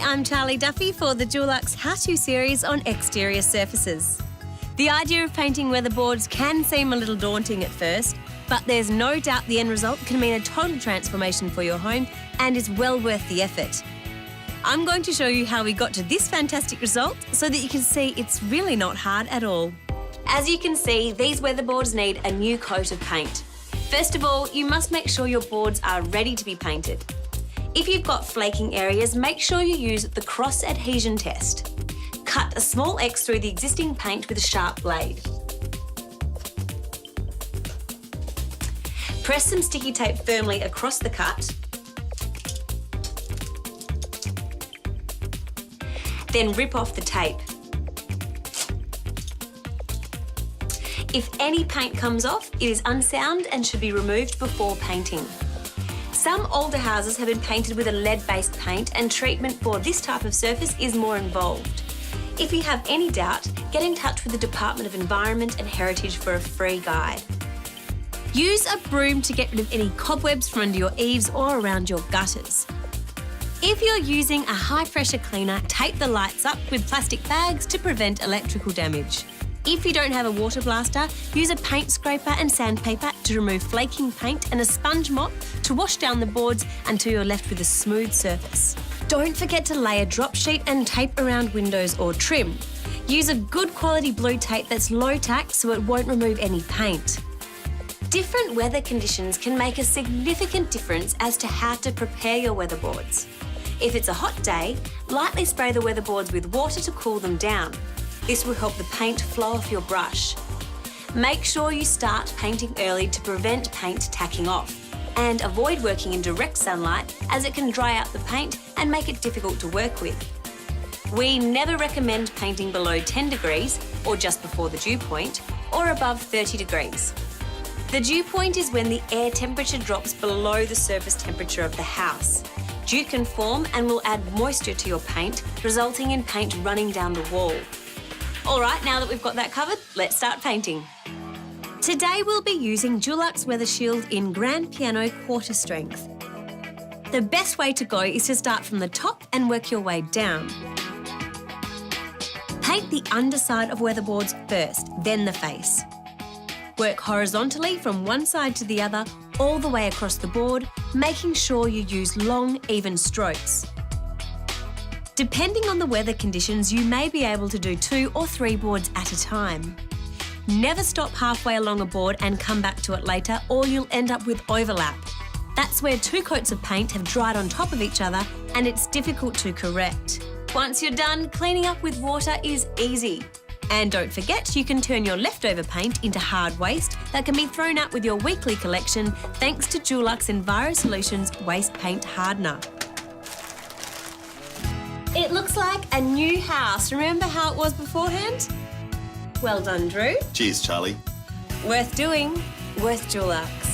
I'm Charlie Duffy for the Dulux How-To series on exterior surfaces. The idea of painting weatherboards can seem a little daunting at first, but there's no doubt the end result can mean a total transformation for your home and is well worth the effort. I'm going to show you how we got to this fantastic result so that you can see it's really not hard at all. As you can see, these weatherboards need a new coat of paint. First of all, you must make sure your boards are ready to be painted. If you've got flaking areas, make sure you use the cross adhesion test. Cut a small X through the existing paint with a sharp blade. Press some sticky tape firmly across the cut. Then rip off the tape. If any paint comes off, it is unsound and should be removed before painting. Some older houses have been painted with a lead-based paint and treatment for this type of surface is more involved. If you have any doubt, get in touch with the Department of Environment and Heritage for a free guide. Use a broom to get rid of any cobwebs from under your eaves or around your gutters. If you're using a high-pressure cleaner, tape the lights up with plastic bags to prevent electrical damage. If you don't have a water blaster, use a paint scraper and sandpaper to remove flaking paint and a sponge mop to wash down the boards until you're left with a smooth surface. Don't forget to lay a drop sheet and tape around windows or trim. Use a good quality blue tape that's low tack so it won't remove any paint. Different weather conditions can make a significant difference as to how to prepare your weatherboards. If it's a hot day, lightly spray the weatherboards with water to cool them down. This will help the paint flow off your brush. Make sure you start painting early to prevent paint tacking off, and avoid working in direct sunlight as it can dry out the paint and make it difficult to work with. We never recommend painting below 10 degrees or just before the dew point, or above 30 degrees. The dew point is when the air temperature drops below the surface temperature of the house. Dew can form and will add moisture to your paint, resulting in paint running down the wall. All right, now that we've got that covered, let's start painting. Today we'll be using Dulux Weather Shield in Grand Piano quarter strength. The best way to go is to start from the top and work your way down. Paint the underside of weatherboards first, then the face. Work horizontally from one side to the other, all the way across the board, making sure you use long, even strokes. Depending on the weather conditions, you may be able to do 2 or 3 boards at a time. Never stop halfway along a board and come back to it later, or you'll end up with overlap. That's where 2 coats of paint have dried on top of each other and it's difficult to correct. Once you're done, cleaning up with water is easy. And don't forget, you can turn your leftover paint into hard waste that can be thrown out with your weekly collection thanks to Dulux Enviro Solutions Waste Paint Hardener. It looks like a new house. Remember how it was beforehand? Well done, Drew. Cheers, Charlie. Worth doing, worth Dulux.